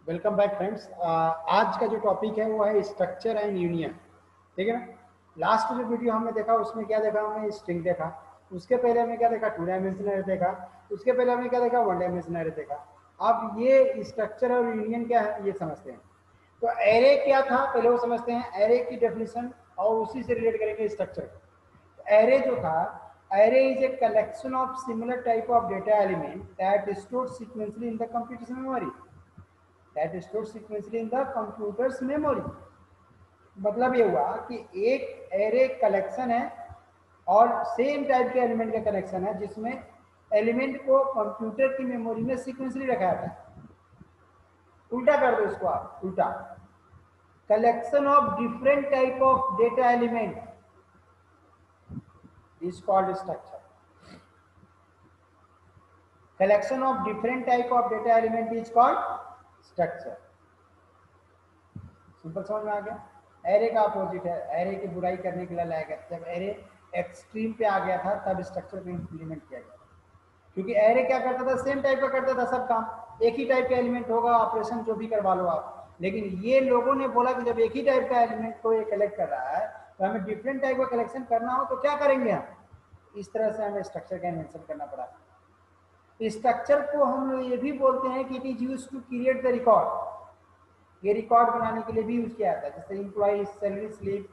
Welcome back friends. आज का जो टॉपिक है वो है स्ट्रक्चर एंड यूनियन। ठीक है ना। लास्ट जो वीडियो हमने देखा उसमें क्या देखा, हमने स्ट्रिंग देखा। उसके पहले हमने क्या देखा, 2 डायमेंशनल देखा। उसके पहले हमने क्या देखा, 1 डायमेंशनल देखा। अब ये स्ट्रक्चर और यूनियन क्या है ये समझते हैं। तो एरे क्या था पहले वो समझते हैं, एरे की डेफिनेशन, और उसी से रिलेट करेंगे स्ट्रक्चर। एरे जो था, array is a collection of similar type of data element that stored sequentially in the computer memory, that is stored sequentially in the computer's memory। मतलब ये हुआ कि एक एरे कलेक्शन है और सेम टाइप के एलिमेंट का कलेक्शन है जिसमें एलिमेंट को कंप्यूटर की मेमोरी में सीक्वेंसली रखा था। उल्टा कर दो इसको, आप उल्टा, collection of different type of data element is called structure. Collection of different type of data element is called structure. Simple समझ में आ गया। एरे का अपोजिट है, एरे की बुराई करने के लिए लाया गया। जब एरे एक्सट्रीम पे आ गया था तब स्ट्रक्चर को इंप्लीमेंट किया गया, क्योंकि एरे क्या करता था, सेम टाइप का करता था सब काम, एक ही टाइप का एलिमेंट होगा, ऑपरेशन जो भी करवा लो आप। लेकिन ये लोगों ने बोला कि जब एक ही टाइप का एलिमेंट को ये कलेक्ट कर रहा है तो हमें डिफरेंट टाइप का कलेक्शन करना हो तो क्या करेंगे हम, इस तरह से हमें स्ट्रक्चर का इन्वेंशन करना पड़ा। स्ट्रक्चर को हम ये भी बोलते हैं कि it is use to create the record. ये रिकॉर्ड बनाने के लिए भी यूज किया जाता है, जैसे इंप्लॉय सैलरी स्लिप,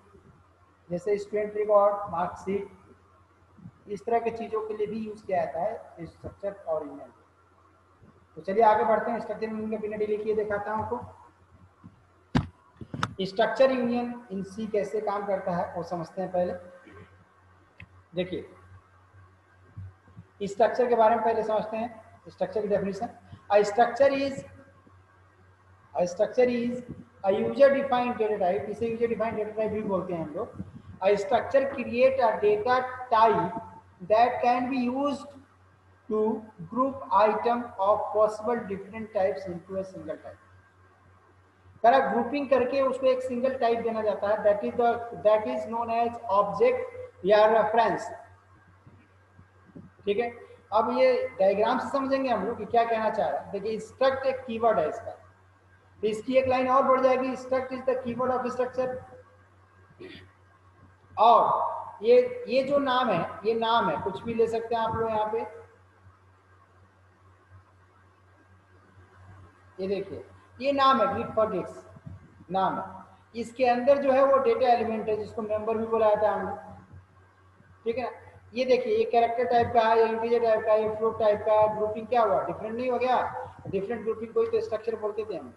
जैसे स्टूडेंट रिकॉर्ड, मार्कशीट, इस तरह की चीज़ों के लिए भी यूज किया जाता है स्ट्रक्चर और यूनियन। तो चलिए आगे बढ़ते हैं। स्ट्रक्चर यूनियन के बिना डिलीट किए दिखाता हूं आपको। स्ट्रक्चर यूनियन इन सी कैसे काम करता है वो समझते हैं पहले। देखिए, स्ट्रक्चर के बारे में पहले समझते हैं, स्ट्रक्चर की definition. A structure is a user defined data type, इसे यूजर डिफाइंड डेटा टाइप भी बोलते हैं हम लोग। A structure create a data type that can be used to group item of possible different types into a single type. करा grouping करके उसको एक सिंगल टाइप देना जाता है, that is known as object या रेफरेंस। ठीक है। अब ये डायग्राम से समझेंगे हम लोग कि क्या कहना चाह रहा है। देखिए, स्ट्रक्ट एक कीवर्ड है इसका, तो इसकी एक लाइन और बढ़ जाएगी, struct is the keyword of structure. और ये जो नाम है, ये नाम है, कुछ भी ले सकते हैं आप लोग यहाँ पे। ये देखिए, ये नाम है, गिट फॉर गिट्स नाम है। इसके अंदर जो है वो डेटा एलिमेंट है जिसको मेंबर भी बोला जाता है हम लोग। ठीक है ना। ये देखिए, ये कैरेक्टर टाइप का है, ये इंटीजर टाइप का है, ये फ्लोट टाइप का है। ग्रुपिंग क्या हुआ, डिफरेंट नहीं हो गया। डिफरेंट ग्रुपिंग कोई तो स्ट्रक्चर बोलते थे हम।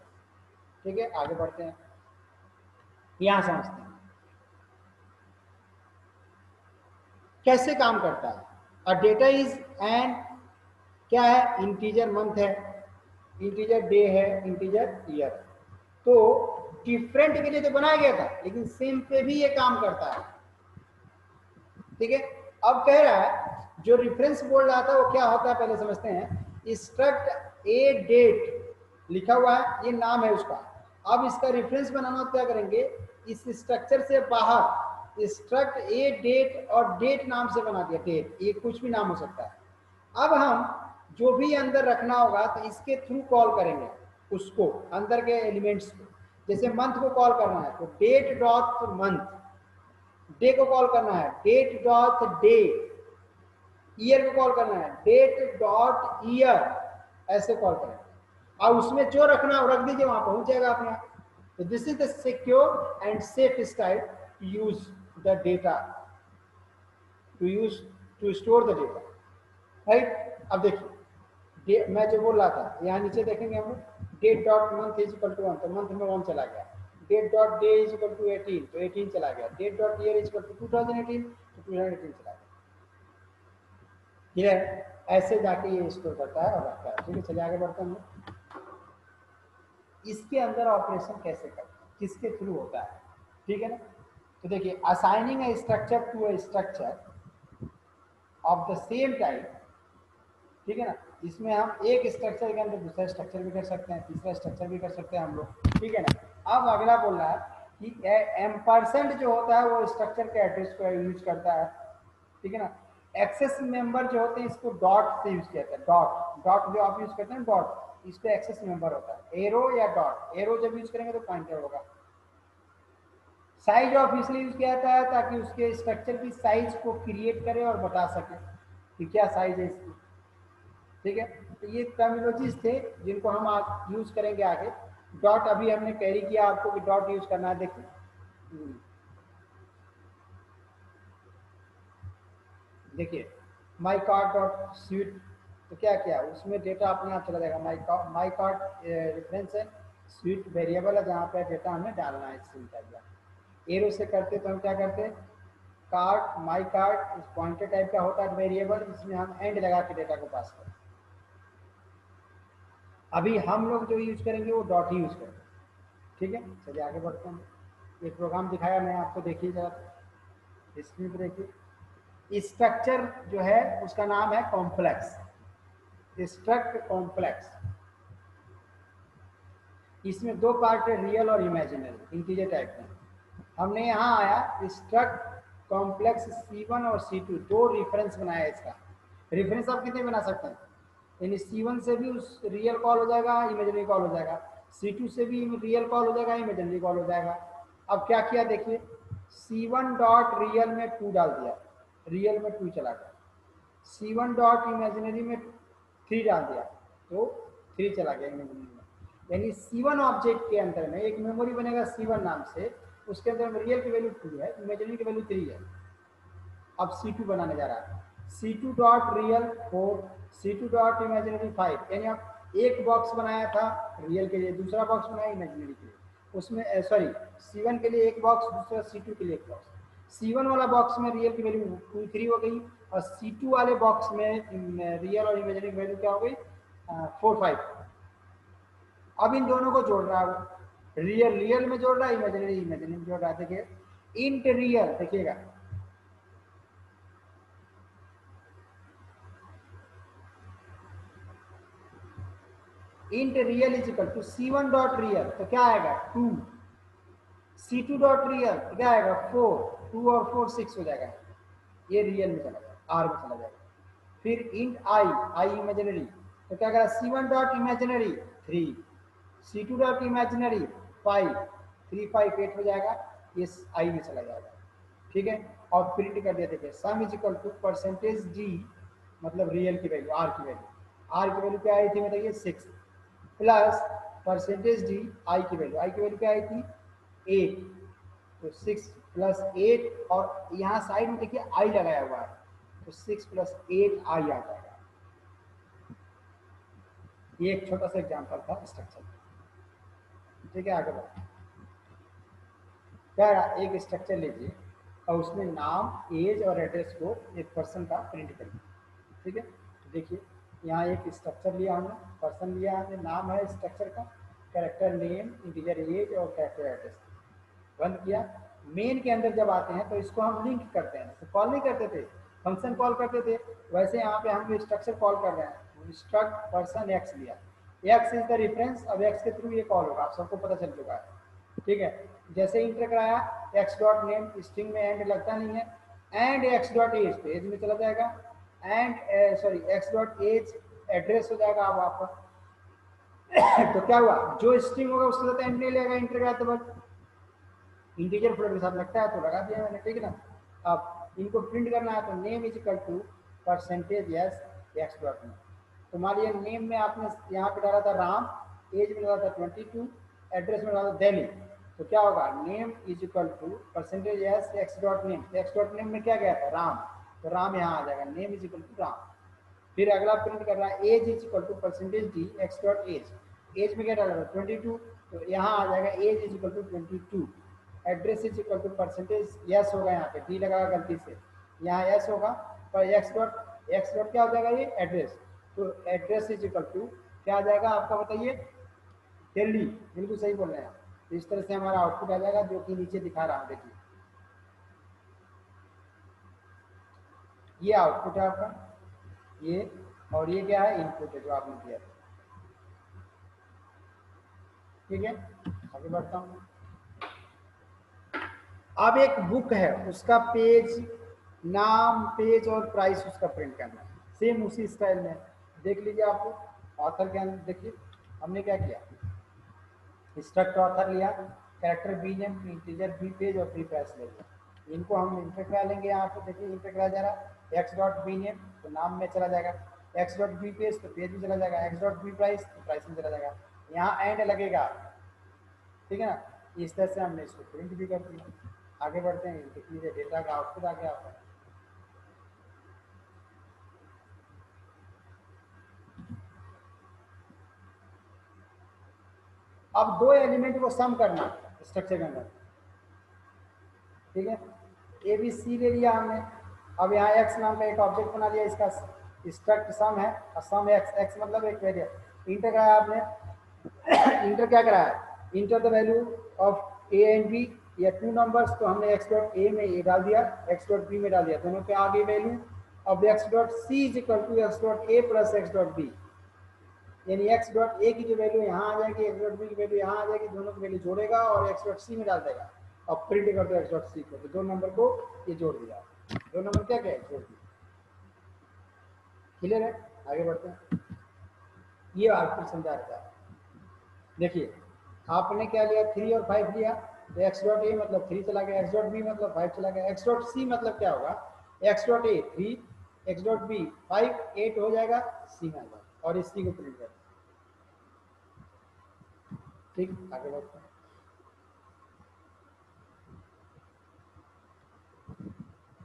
ठीक है, आगे बढ़ते हैं, यहां समझते हैं कैसे काम करता है। और डेटा इज एंड क्या है, इंटीजर मंथ है, इंटीजर डे है, इंटीजर ईयर। तो डिफरेंट के लिए तो बनाया गया था, लेकिन सेम पे भी ये काम करता है। ठीक है। अब कह रहा है, जो रेफरेंस बोल रहा था वो क्या होता है पहले समझते हैं। स्ट्रक्ट ए डेट लिखा हुआ है, ये नाम है उसका। अब इसका रेफरेंस बनाना क्या करेंगे, इस स्ट्रक्चर से बाहर स्ट्रक्ट ए डेट, और डेट नाम से बना दिया, डेट, ये कुछ भी नाम हो सकता है। अब हम जो भी अंदर रखना होगा तो इसके थ्रू कॉल करेंगे उसको, अंदर के एलिमेंट्स को। जैसे मंथ को कॉल करना है तो डेट डॉट मंथ, डे को कॉल करना है डेट डॉट डे, ईयर को कॉल करना है डेट डॉट ईयर, ऐसे कॉल करें। और उसमें जो रखना है रख दीजिए, वहां पहुंच जाएगा अपने आप। तो this is the secure and safe style to use the data, to store the data, right. अब देखिए, मैं जो बोल रहा था, यहाँ नीचे देखेंगे हम लोग, date dot month is equal to 1, तो मंथ में 1 चला गया। Date dot day is equal to 18, तो 18 चला गया। Date dot year is equal to 2018, तो 2018 चला गया। क्लियर, ऐसे जाके ये स्टोर करता है और रखता है। ठीक है, चलिए आगे बढ़ते हैं। इसके अंदर ऑपरेशन कैसे करते हैं, किसके थ्रू होता है, ठीक है ना। तो देखिए, assigning a structure to a structure of the same type, ठीक है ना। इसमें हम एक स्ट्रक्चर के अंदर दूसरा स्ट्रक्चर भी कर सकते हैं, तीसरा स्ट्रक्चर भी कर सकते हैं हम लोग, ठीक है ना। अब अगला बोल रहा है कि एम्परसेंड जो होता है वो स्ट्रक्चर के एड्रेस को यूज करता है, ठीक है ना। एक्सेस मेंबर जो होते हैं इसको डॉट से यूज किया जाता है, डॉट, डॉट जो आप यूज करते हैं डॉट, इस पे एक्सेस मेंबर होता है। एरो या डॉट, एरो जब यूज करेंगे तो पॉइंटर होगा। साइज ऑफ इसलिए यूज किया जाता है ताकि उसके स्ट्रक्चर की साइज को क्रिएट करे और बता सके कि क्या साइज है इसकी। ठीक है, तो ये टर्मिनोलॉजीज थे जिनको हम यूज करेंगे आगे। डॉट अभी हमने कैरी किया आपको कि डॉट यूज करना है। देखिए देखिए माई कार्ड डॉट स्वीट, तो क्या किया उसमें डेटा अपने आप चला जाएगा। माई कार्ड रेफरेंस है, स्वीट वेरिएबल है जहाँ पे डेटा हमें डालना है स्ट्रिंग टाइप का। एरो से करते तो हम क्या करते, card my card pointer type का होता है वेरिएबल, जिसमें हम एंड लगा के डेटा को पास करते। अभी हम लोग जो यूज करेंगे वो डॉट ही यूज करेंगे। ठीक है, चलिए आगे बढ़ते हैं। एक प्रोग्राम दिखाया मैं आपको, देखिए जरा स्क्रीन पर देखिए। स्ट्रक्चर जो है उसका नाम है कॉम्प्लेक्स, स्ट्रक्ट कॉम्प्लेक्स। इसमें दो पार्ट है, रियल और इमेजिनरी, इंटीजर टाइप में। हमने यहाँ आया स्ट्रक्ट कॉम्प्लेक्स C1 और C2, दो रेफरेंस बनाया इसका। रेफरेंस आप कितने बना सकते हैं, यानी C1 से भी उस रियल कॉल हो जाएगा, इमेजिनरी कॉल हो जाएगा, C2 से भी रियल कॉल हो जाएगा, इमेजिनरी कॉल हो जाएगा। अब क्या किया देखिए, C1 डॉट रियल में 2 डाल दिया, रियल में 2 चला गया। C1 डॉट इमेजिनरी में 3 डाल दिया तो 3 चला गया इमेजिनरी में। यानी C1 ऑब्जेक्ट के अंदर में एक मेमोरी बनेगा C1 नाम से, उसके अंदर में रियल की वैल्यू 2 है, इमेजिनरी की वैल्यू 3 है। अब C2 बनाने जा रहा है, C2 dot real 4, C2 dot imaginary 5। यानी आप एक बॉक्स बनाया था रियल के लिए, दूसरा बॉक्स बनाया इमेजिनरी के लिए। उसमें सॉरी, C1 के लिए एक बॉक्स, दूसरा C2 के लिए एक बॉक्स। C1 वाला बॉक्स में रियल की वैल्यू 2 3 हो गई, और C2 वाले बॉक्स में रियल और इमेजिनरी की वैल्यू क्या हो गई, 4 5। अब इन दोनों को जोड़ रहा है वो, रियल रियल में जोड़ रहा है, इमेजिनरी इमेजिनरी में जोड़ रहा है। देखिए इंट रियल, देखिएगा int real is equal to C1 dot real, तो क्या आएगा 2, C2 डॉट रियल तो क्या आएगा 4, 2 और 4 6 हो जाएगा, ये रियल में चला जाएगा, आर में चला जाएगा। फिर इंट आई इमेजिनरी, तो क्या करेगा C1 dot imaginary 3, C2 dot imaginary 5, 3 5 8 हो जाएगा, ये आई में चला जाएगा। ठीक है, और प्रिंट कर दिया। देखिए sum is equal to percentage d, मतलब रियल की वैल्यू, आर की वैल्यू, आर की वैल्यू क्या आई थी बताइए 6, प्लस परसेंटेज डी आई की वैल्यू, आई की वैल्यू क्या आई थी 8, तो 6 प्लस 8, और यहाँ साइड में देखिए आई लगाया हुआ है, तो 6 प्लस 8 आई आ जाएगा। ये एक छोटा सा एग्जांपल था स्ट्रक्चर। ठीक है, आगे बढ़ते हैं। क्या एक स्ट्रक्चर लीजिए और उसमें नाम, एज और एड्रेस को एक पर्सन का प्रिंट करिए। ठीक है, तो देखिए यहाँ एक स्ट्रक्चर लिया हमने, पर्सन लिया हमने, नाम है स्ट्रक्चर का, कैरेक्टर नेम, इंटीजर एज और कैरेक्टर एड्रेस, बंद किया। मेन के अंदर जब आते हैं तो इसको हम लिंक करते हैं, तो कॉल नहीं करते थे, फंक्शन कॉल करते थे, वैसे यहाँ पे हम स्ट्रक्चर कॉल कर रहे हैं। स्ट्रक्ट पर्सन एक्स लिया, एक्स इज द रेफरेंस, अब एक्स के थ्रू ये कॉल होगा, आप सबको पता चल चुका है। ठीक है, जैसे इंटर कराया एक्स डॉट नेम, स्ट्रिंग में एंड लगता नहीं है, एंड एक्स डॉट एज, तो एज में चला जाएगा, and sorry x dot age address हो जाएगा अब आपका। तो क्या हुआ, जो स्ट्रिंग होगा उसके साथ एंड नहीं लेगा, इंटर कराया तो बस इंटीजर फ्लोट के साथ लगता है तो लगा दिया मैंने। ठीक है ना, अब इनको प्रिंट करना है, तो name is equal to percentage s x dot name. तो मान लीजिए नेम में आपने यहाँ पे डाला था राम, एज में डाला था 22, एड्रेस में डाला था दिल्ली, तो क्या होगा name is equal to percentage s x dot name, x dot name में क्या गया था राम, तो राम यहाँ आ जाएगा, name is equal to Ram. फिर अगला प्रिंट कर रहा है age is equal to percentage d x dot age, age में क्या डाला था 22, तो यहाँ आ जाएगा age is equal to 22। Address is equal to percentage s होगा, यहाँ पे डी लगा गलती से, यहाँ यस होगा, पर एक्स डॉट क्या हो जाएगा ये एड्रेस, तो एड्रेस इज इक्वल टू क्या आ जाएगा आपका बताइए दिल्ली, बिल्कुल सही बोल रहे हैं आप। तो इस तरह से हमारा आउटपुट आ जाएगा जो कि नीचे दिखा रहा हूँ, देखिए ये आउटपुट है आपका, ये, और ये क्या है इनपुट है जो आपने दिया था। ठीक है, आगे बढ़ता हूँ। अब एक बुक है, उसका पेज, नाम, पेज और प्राइस उसका प्रिंट करना है, सेम उसी स्टाइल में। देख लीजिए, आपको ऑथर के अंदर देखिए हमने क्या किया, स्ट्रक्ट ऑथर लिया, character b name, integer b page और बी प्राइस ले लिया। इनको हम इंटर करा लेंगे। यहाँ पे देखिए इंटर करा जा रहा है एक्स डॉट बी नेम तो नाम में चला जाएगा, एक्स डॉट बी पेज तो पेज में चला जाएगा, एक्स डॉट बी प्राइस तो प्राइस में चला जाएगा। यहाँ एंड लगेगा, ठीक है ना। इस तरह से हमने इसको प्रिंट भी कर दिया। आगे बढ़ते हैं, देख लीजिए डेटा का आउटपुट आ गया आपका। अब दो एलिमेंट को सम करना स्ट्रक्चर के अंदर, ठीक है। ए बी सी ले लिया हमने। अब यहाँ एक्स नाम का एक ऑब्जेक्ट बना लिया, इसका स्ट्रक्ट सम है और सम एक्स, एक्स मतलब एक वेरिएबल। इंटर कराया आपने इंटर क्या कराया, enter the value of a and b या टू नंबर्स, तो हमने एक्स डॉट ए में ए डाल दिया, एक्स डॉट बी में डाल दिया, दोनों पे आ गई वैल्यू। अब x dot c is equal to x dot a plus x dot b, यानी एक्स डॉट ए की जो वैल्यू यहाँ आ जाएगी, एक्स डॉट बी की वैल्यू यहाँ आ जाएगी, दोनों की वैल्यू जोड़ेगा और एक्स डॉट सी में डाल देगा। अब प्रिंट कर दो एक्स डॉट सी को, तो दो नंबर को ये जोड़ दिया, दो नंबर क्या क्या है जोड़ दिया। क्लियर है, आगे बढ़ते हैं। ये आउटपुट समझा रहता है। देखिए आपने क्या लिया, 3 और 5 लिया, तो एक्स डॉट ए मतलब 3 चला गया, एक्स डॉट बी मतलब 5 चला गया, एक्स डॉट सी मतलब क्या होगा, x dot a 3, x dot b 5, 8 हो जाएगा, सी में आ जाएगा और इसी को प्रिंट कर, ठीक। आगे बढ़ते हैं।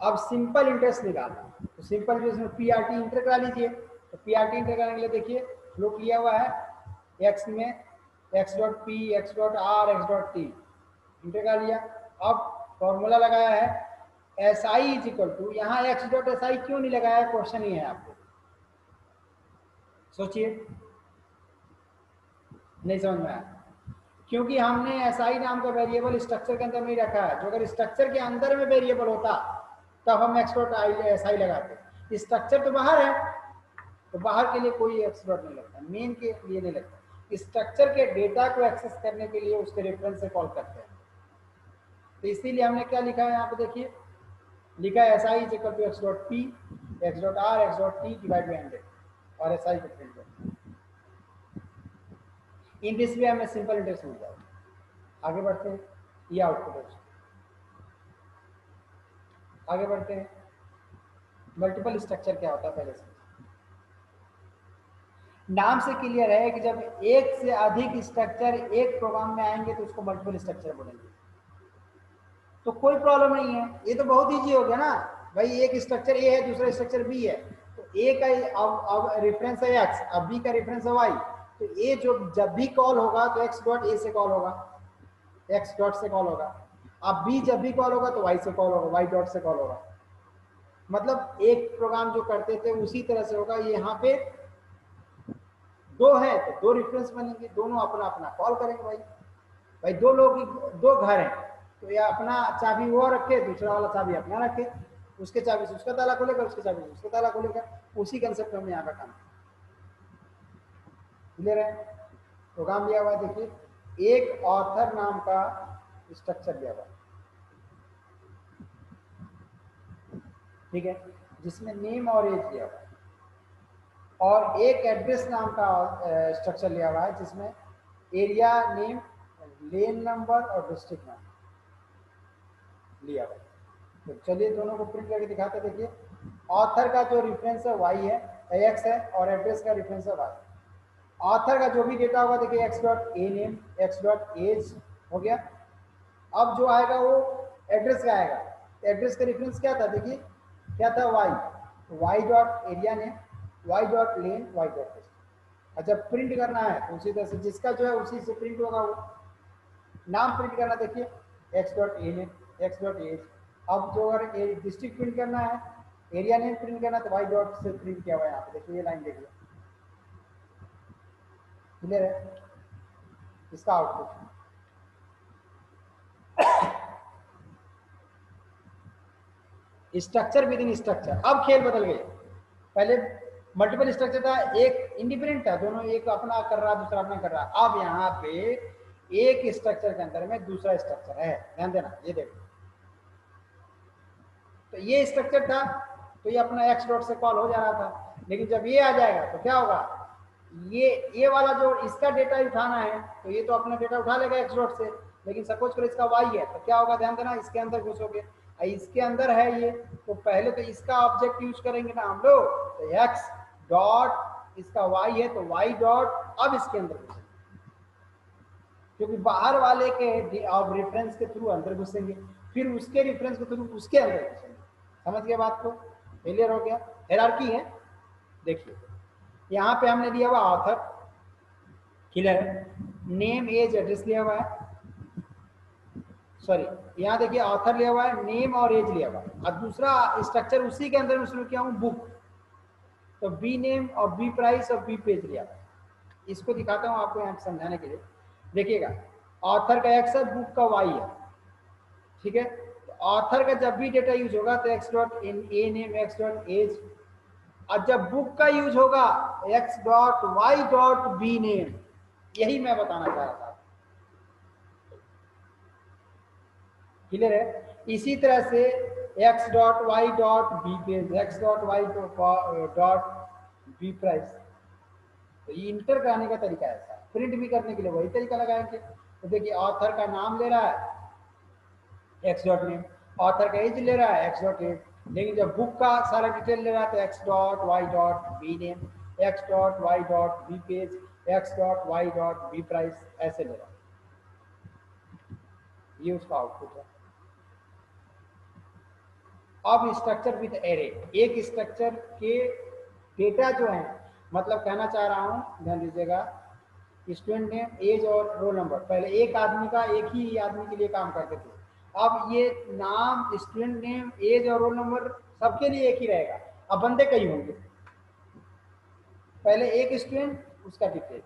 अब सिंपल इंटरेस्ट निकालना, तो सिंपल इंटरेस्ट में पीआरटी इंटर करा लीजिए। तो पीआरटी इंटर कराने के लिए देखिए फ्लोट लिया हुआ है, एक्स में x dot p, x dot r, x dot t enter करा लिया। अब फॉर्मूला लगाया है s i is equal to, यहाँ एक्स डॉट एस आई क्यों नहीं लगाया, क्वेश्चन ही है आपको, सोचिए। नहीं समझ में आया, क्योंकि हमने एसआई नाम का वेरिएबल स्ट्रक्चर के अंदर नहीं रखा है। जो अगर स्ट्रक्चर के अंदर में वेरिएबल होता तब हम एक्स डॉट एस आई लगाते। स्ट्रक्चर तो बाहर है, तो बाहर के लिए कोई एक्स डॉट नहीं लगता, मेन के लिए नहीं लगता। स्ट्रक्चर के डेटा को एक्सेस करने के लिए उसके रेफरेंस से कॉल करते हैं। तो इसीलिए हमने क्या लिखा है यहाँ पे देखिए, लिखा है s i is equal to x dot p, x dot r, x dot t divide by 100 और एस आई को प्रिंट करते हैं। इन दिस वे हमें सिंपल इंटरेस्ट मिल जाएगा। आगे बढ़ते हैं, ये आउटपुट है। आगे बढ़ते हैं, मल्टीपल स्ट्रक्चर क्या होता है पहले से नाम से क्लियर है कि जब एक से अधिक स्ट्रक्चर एक प्रोग्राम में आएंगे तो उसको मल्टीपल स्ट्रक्चर बोलेंगे। तो कोई प्रॉब्लम नहीं है, ये तो बहुत ईजी हो गया ना भाई, एक स्ट्रक्चर ए है दूसरा स्ट्रक्चर बी है, तो ए का अब रेफरेंस है एक्स, अब बी का रेफरेंस है वाई, तो ए जो जब भी कॉल होगा तो एक्स डॉट ए से कॉल होगा, एक्स डॉट से कॉल होगा। अब बी जब भी कॉल होगा तो वाई से कॉल होगा, वाई डॉट से कॉल होगा। मतलब एक प्रोग्राम जो करते थे उसी तरह से होगा। ये यहाँ पे दो है तो दो रेफरेंस बनेंगे, दोनों अपना अपना कॉल करेंगे। भाई भाई दो लोग, दो घर हैं, तो या अपना चाबी वो रखे, दूसरा वाला चाबी अपना रखे, उसके चाबी से उसका ताला खोलेगा, उसके चाबी से उसका ताला खोलेगा। उसी कंसेप्ट में यहाँ का काम क्लियर है। प्रोग्राम लिया हुआ है, देखिए एक ऑथर नाम का स्ट्रक्चर दिया हुआ है, ठीक है, जिसमें नेम और एज दिया हुआ है, और एक एड्रेस नाम का स्ट्रक्चर लिया हुआ है जिसमें एरिया नेम, लेन नंबर और डिस्ट्रिक्ट नंबर लिया हुआ है। तो चलिए दोनों को प्रिंट करके दिखाते हैं। देखिए ऑथर का जो रेफरेंस है वाई है, एक्स है, और एड्रेस का रेफरेंस है वाई। ऑथर का जो भी डेटा होगा देखिए x dot a name, x dot age हो गया। अब जो आएगा वो एड्रेस का आएगा, एड्रेस का रेफरेंस क्या था, देखिए क्या था Y, Y dot area name, Y dot lane, Y dot district. अच्छा प्रिंट करना है तो उसी तरह से जिसका जो है उसी से प्रिंट होगा वो। नाम प्रिंट करना देखिए x dot a name, x dot age. अब जो अगर डिस्ट्रिक्ट प्रिंट करना है, एरिया नेम प्रिंट करना है, तो वाई डॉट से प्रिंट किया हुआ है यहाँ पे देखिए, ये लाइन देखिए, क्लियर है इसका output. Structure with in structure. अब खेल बदल गए, पहले मल्टीपल स्ट्रक्चर था, एक इंडिपेंडेंट था, दोनों एक अपना कर रहा दूसरा अपना कर रहा। अब यहाँ पे एक स्ट्रक्चर के अंदर में दूसरा स्ट्रक्चर है, ध्यान देना, ये देखो। तो ये स्ट्रक्चर था तो ये अपना एक्स डॉट से कॉल हो जा रहा था, लेकिन जब ये आ जाएगा तो क्या होगा, ये वाला जो इसका डेटा उठाना है तो ये तो अपना डेटा उठा लेगा एक्स डॉट से, लेकिन सपोज करो इसका वाई है तो क्या होगा, ध्यान देना, इसके अंदर घुसोगे, इसके अंदर है ये, तो पहले तो इसका ऑब्जेक्ट यूज करेंगे ना हम लोग, तो एक्स डॉट इसका वाई है तो वाई डॉट, अब इसके अंदर घुसेंगे क्योंकि बाहर वाले के रेफरेंस के थ्रू अंदर घुसेंगे, फिर उसके रेफरेंस के थ्रू उसके अंदर घुसेंगे। समझ गए बात को? क्लियर हो गया? हायरार्की है। देखिए यहाँ पे हमने दिया हुआ ऑथर, क्लियर है, नेम एज एड्रेस लिया हुआ है, सॉरी यहाँ देखिए ऑथर लिया हुआ है, नेम और एज लिया हुआ है, और दूसरा स्ट्रक्चर उसी के अंदर मैं किया हूँ बुक, तो बी नेम और बी प्राइस और बी पेज लिया हुआ है। इसको दिखाता हूँ आपको यहाँ समझाने के लिए। देखिएगा ऑथर का एक्स है, बुक का वाई है, ठीक है, तो ऑथर का जब भी डेटा यूज होगा तो x dot in a name x dot age, और जब बुक का यूज होगा x dot y dot b name, यही मैं बताना चाह रहा था। क्लियर है? इसी तरह से x dot y dot b page, x dot y dot b price, तो ये इंटर कराने का तरीका है ऐसा, प्रिंट भी करने के लिए वही तरीका लगाएंगे। तो देखिए ऑथर का नाम ले रहा है एक्स डॉट नेम, ऑथर का एज ले रहा है एक्स डॉट एज, लेकिन जब बुक का सारा डिटेल ले रहा है तो x dot y dot b name, x dot y dot b page, x dot y dot b price, ऐसे ले रहा है। ये उसका आउटपुट है। अब स्ट्रक्चर विद एरे, एक स्ट्रक्चर के डेटा जो है, मतलब कहना चाह रहा हूं, ध्यान दीजिएगा, स्टूडेंट नेम एज और रोल नंबर, पहले एक आदमी का एक ही आदमी के लिए काम करते थे, अब ये नाम स्टूडेंट नेम एज और रोल नंबर सबके लिए एक ही रहेगा, अब बंदे कई होंगे, पहले एक स्टूडेंट उसका डिटेल,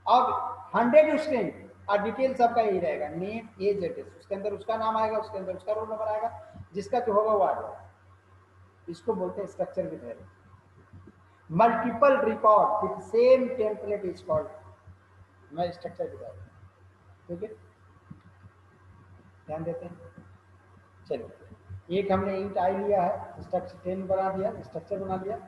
अब 100 स्टूडेंट और डिटेल सबका यही रहेगा, नेम एज एड्रेस, उसके अंदर उसका नाम आएगा, उसके अंदर उसका रोल नंबर आएगा, जिसका जो होगा वो आ जाएगा। इसको बोलते हैं structure with array. Multiple record with same template is called मैं स्ट्रक्चर विद एरे। ठीक है, ध्यान देते हैं। चलिए एक हमने इंट आई लिया है, स्ट्रक्चर 10 बना दिया, स्ट्रक्चर बना दिया,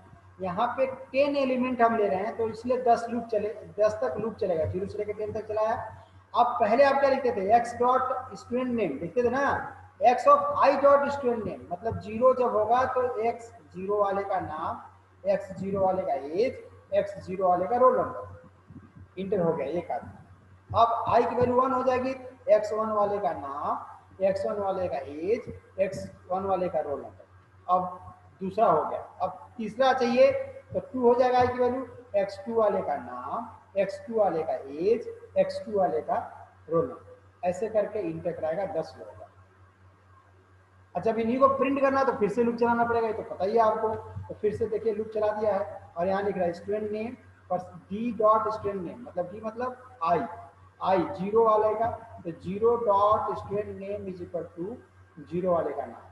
यहाँ पे 10 एलिमेंट हम ले रहे हैं तो इसलिए 10 लूप चले, 10 तक लूप चलेगा, 0 से लेकर 10 तक चलाया। अब पहले आप क्या लिखते थे, एक्स डॉट स्टूडेंट नेम लिखते थे ना, x of I dot student name, मतलब 0 जब होगा तो एक्स 0 वाले का नाम, एक्स 0 वाले का एज, एक्स 0 वाले का रोल नंबर, इंटर हो गया एक आदमी। अब आई की वैल्यू 1 हो जाएगी, एक्स 1 वाले का नाम, एक्स 1 वाले का एज, एक्स 1 वाले का रोल नंबर, अब दूसरा हो गया। अब तीसरा चाहिए तो 2 हो जाएगा आई की वैल्यू, एक्स 2 वाले का नाम, एक्स 2 वाले का एज, एक्स 2 वाले का रोल नंबर, ऐसे करके इंटर कराएगा 10 होगा। अच्छा अब इन्हीं को प्रिंट करना तो फिर से लूप चलाना पड़ेगा, ये तो पता ही है आपको, तो फिर से देखिए लूप चला दिया है, और यहाँ लिख रहा है स्टूडेंट नेम पर डी डॉट स्टूडेंट नेम, मतलब डी मतलब आई 0 वाले का, तो 0 dot student name is equal to 0 वाले का नाम,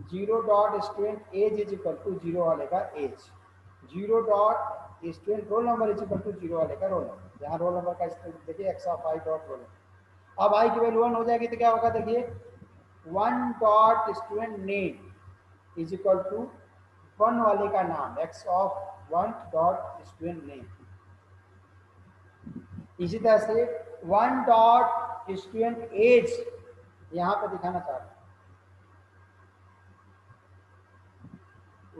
0 dot student age is equal to 0 वाले का age, 0 dot student roll number is equal to 0 वाले का रोल नंबर, यहाँ रोल नंबर का देखिए X of I dot roll number. अब आई की वैल्यू 1 हो जाएगी तो क्या होगा, देखिए 1 dot student name is equal to 1 वाले का नाम, X of 1 dot student name. इसी तरह से 1 डॉट स्टूडेंट एज, यहां पर दिखाना चाह रहा हूं,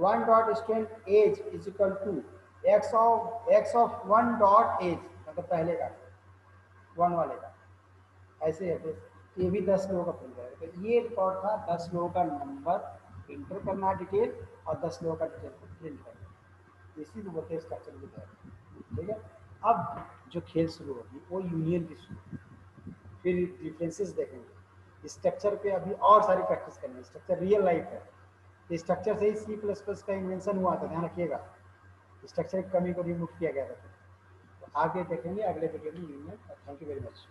1 dot student age is equal to X of 1 dot age, मतलब पहले का 1 वाले का, ऐसे है। ये भी 10 लोगों का प्रिंट करेगा, तो ये रिकॉर्ड था 10 लोगों का नंबर इंटर करना डिटेल, और 10 लोगों का डिटेल को प्रिंट करना, इसी को बोलते हैं स्ट्रक्चर विद एरे। ठीक है, अब जो खेल शुरू होगी वो यूनियन की शुरू, फिर डिफरेंसेस देखेंगे, स्ट्रक्चर पे अभी और सारी प्रैक्टिस करनी, स्ट्रक्चर रियल लाइफ है, स्ट्रक्चर से ही C++ का इन्वेंशन हुआ था, ध्यान रखिएगा, स्ट्रक्चर की कमी को रिमूव किया गया था। तो आगे देखेंगे अगले वीडियो में union. Thank you very much.